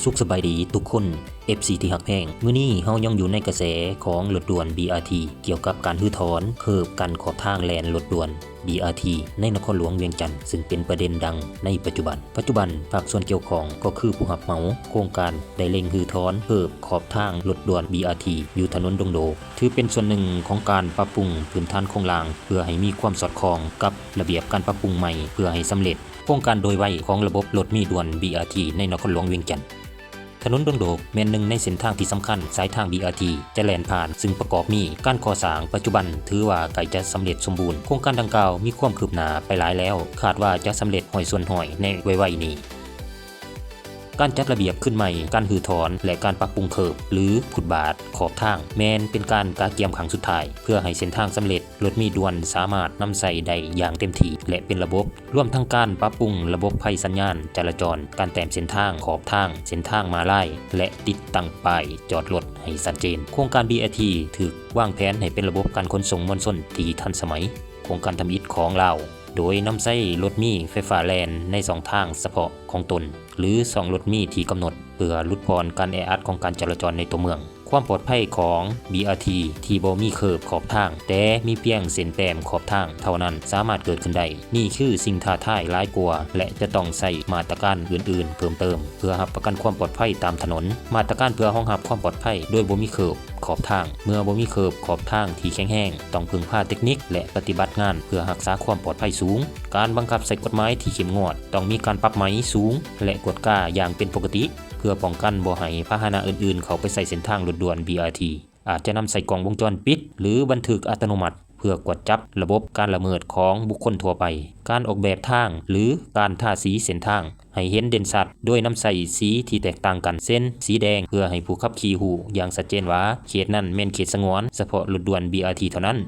สุขสบายดีทุกคน FC ที่หักแพงมื้อนี้เฮายังอยู่ในกระแสของรถด่วน BRT เกี่ยวกับการรื้อถอนเคิบกันขอบทางแล่นรถด่วน BRT ในนครหลวงเวียงจันทน์ซึ่งเป็นประเด็นดังในปัจจุบันภาคส่วนเกี่ยวข้องก็คือผู้รับเหมาโครงการได้เร่งรื้อถอนเคิบขอบทางรถด่วน BRT อยู่ถนนดงโดถือเป็นส่วนหนึ่งของการปรับปรุงพื้นฐานโครงล่างเพื่อให้มีความสอดคล้องกับระเบียบการปรับปรุงใหม่เพื่อให้สำเร็จโครงการโดยไวของระบบรถมีด่วน BRT ในนครหลวงเวียงจันทน์ถนนดงโดกแม่นหนึ่งในเส้นทางที่สำคัญสายทาง BRT จะแล่นผ่านซึ่งประกอบมีการก่อสร้างปัจจุบันถือว่าใกล้จะสำเร็จสมบูรณ์โครงการดังกล่าวมีความคืบหน้าไปหลายแล้วคาดว่าจะสำเร็จห้อยส่วนห้อยในไวๆนี้การจัดระเบียบขึ้นใหม่การรื้อถอนและการปรับปรุงเคิบหรือฟุตบาทขอบทางแม้นเป็นการกาเกียมครั้งสุดท้ายเพื่อให้เส้นทางสำเร็จรถมีด่วนสามารถนำใส่ได้อย่างเต็มที่และเป็นระบบรวมทั้งการปรับปรุงระบบภัยสัญญาณจราจรการแต้มเส้นทางขอบทางเส้นทางม้าลายและติดตั้งป้ายจอดรถให้ชัดเจนโครงการ BRT ถูกวางแผนให้เป็นระบบการขนส่งมวลชนที่ทันสมัยโครงการทำอิฐของลาวโดยนำใช้รถมีไฟฟ้าแล่นใน2ทางเฉพาะของตนหรือ2รถมีที่กำหนดเพื่อลดพรการแออัดของการจราจรในตัวเมืองความปลอดภัยของ BRT ที่บ่มีเคิบขอบทางแต่มีเพียงเส้นแต้มขอบทางเท่านั้นสามารถเกิดขึ้นได้นี่คือสิ่งท้าทายหลายกว่าและจะต้องใช้มาตรการอื่นๆเพิ่มเติมเพื่อรับประกันความปลอดภัยตามถนนมาตรการเพื่อรองรับความปลอดภัยโดยบ่มีเคิบขอบทางเมื่อบ่มีเคิบขอบทางที่แข็งแรงต้องพึ่งพาเทคนิคและปฏิบัติงานเพื่อรักษาความปลอดภัยสูงการบังคับใส่กฎหมายที่เข้มงวดต้องมีการปรับไหมสูงและกฎกาอย่างเป็นปกติเพื่อป้องกันบ่ให้พาหนะอื่นๆเข้าไปใส่เส้นทางรถด่วน BRT อาจจะนำใส่กล้องวงจรปิดหรือบันทึกอัตโนมัติเพื่อกวดจับระบบการละเมิดของบุคคลทั่วไปการออกแบบทางหรือการทาสีเส้นทางให้เห็นเด่นชัดโดยนำใส่สีที่แตกต่างกันเช่นสีแดงเพื่อให้ผู้ขับขี่รู้อย่างชัดเจนว่าเขตนั้นแม่นเขตสงวนเฉพาะรถด่วน BRT เท่านั้น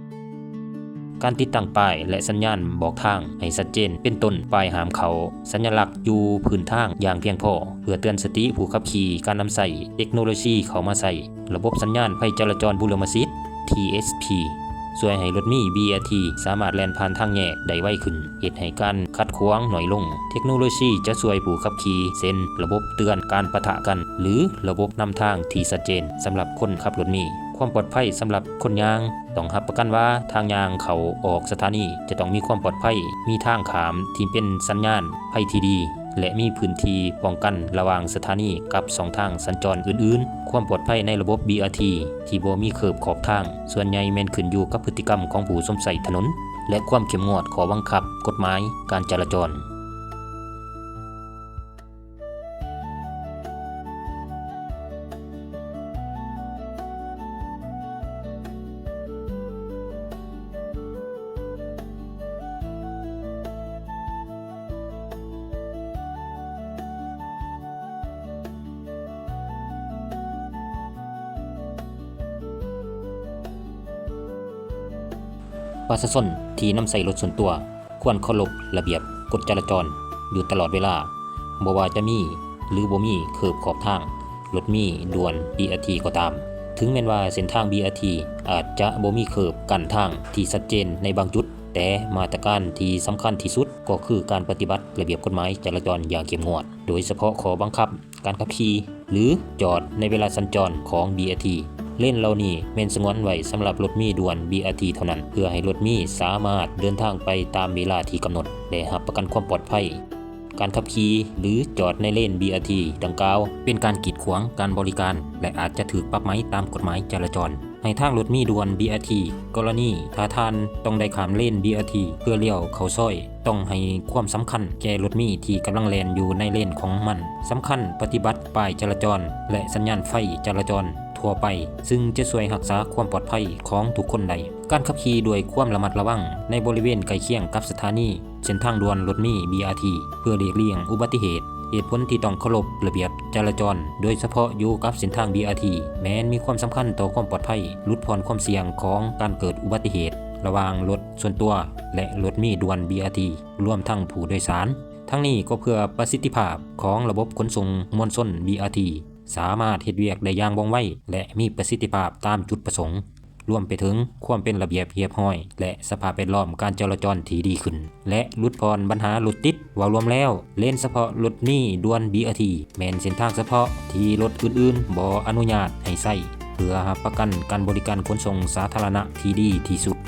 การติดตั้งป้ายและสัญญาณบอกทางให้ชัดเจนเป็นต้นป้ายห้ามเขาสัญลักษณ์อยู่พื้นทางอย่างเพียงพอเพื่อเตือนสติผู้ขับขี่การนำใส่เทคโนโลยีเข้ามาใส่ระบบสัญญาณภัยจราจรบุรมศิษย์ TSP ช่วยให้รถมี BRT สามารถแล่นผ่านทางแยกได้ไวขึ้นเฮ็ดให้การขัดขวางน้อยลงเทคโนโลยีจะช่วยผู้ขับขี่เช่นระบบเตือนการปะทะกันหรือระบบนำทางที่ชัดเจนสำหรับคนขับรถมีความปลอดภัยสำหรับคนย่างต้องรับประกันว่าทางย่างเขาออกสถานีจะต้องมีความปลอดภัยมีทางขามที่เป็นสัญญาณภัยที่ดีและมีพื้นที่ป้องกันระหว่างสถานีกับ2ทางสัญจรอื่นๆความปลอดภัยในระบบ BRT ที่บ่มีเคิบขอบทางส่วนใหญ่แม่นขึ้นอยู่กับพฤติกรรมของผู้ใช้ถนนและความเข้มงวดข้อบังคับกฎหมายการจราจรประชาชนที่นำใส่รถส่วนตัวควรเคารพระเบียบกฎจราจรอยู่ตลอดเวลาบ่ว่าจะมีหรือบ่มีเคิบขอบทางรถมีด่วน BRT ก็ตามถึงแม้ว่าเส้นทาง BRT อาจจะบ่มีเคิบกั้นทางที่ชัดเจนในบางจุดแต่มาตรการที่สำคัญที่สุดก็คือการปฏิบัติระเบียบกฎหมายจราจรอย่างเข้มงวดโดยเฉพาะข้อบังคับการขับขี่หรือจอดในเวลาสัญจรของ BRTเลนเหล่านี้แม่นสงวนไว้สำหรับรถมีด่วน BRT เท่านั้นเพื่อให้รถมีสามารถเดินทางไปตามเวลาที่กำหนดและรับประกันความปลอดภัยการขับขี่หรือจอดในเลน BRT ดังกล่าวเป็นการกีดขวางการบริการและอาจจะถูกปรับไหมตามกฎหมายจราจรให้ทางรถมีด่วน BRT กรณีถ้าท่านต้องได้ข้ามเลน BRT เพื่อเลี้ยวเข้าซอยต้องให้ความสำคัญแก่รถมีที่กำลังแล่นอยู่ในเลนของมันสำคัญปฏิบัติป้ายจราจรและสัญญาณไฟจราจรทั่วไปซึ่งจะช่วยรักษาความปลอดภัยของทุกคนได้การขับขี่ด้วยความระมัดระวังในบริเวณใกล้เคียงกับสถานีเส้นทางด่วนรถมี BRT เพื่อหลีกเลี่ยงอุบัติเหตุเหตุผลที่ต้องเคารพระเบียบจราจรโดยเฉพาะอยู่กับเส้นทาง BRT แม้นมีความสำคัญต่อความปลอดภัยลดพรความเสี่ยงของการเกิดอุบัติเหตุระหว่างรถส่วนตัวและรถมีด่วน BRT รวมทั้งผู้โดยสารทั้งนี้ก็เพื่อประสิทธิภาพของระบบขนส่งมวลชน BRT สามารถเฮ็ดเวียกได้อย่างว่องไวและมีประสิทธิภาพตามจุดประสงค์ รวมไปถึงความเป็นระเบียบเรียบร้อยและสภาพแวดล้อมการจราจรที่ดีขึ้นและลดพรปัญหารถติดว่ารวมแล้วเลนเฉพาะรถนี้ด่วน BRT แม่นเส้นทางเฉพาะที่รถอื่นๆบ่อนุญาตให้ใช้เพื่อรับประกันการบริการขนส่งสาธารณะที่ดีที่สุด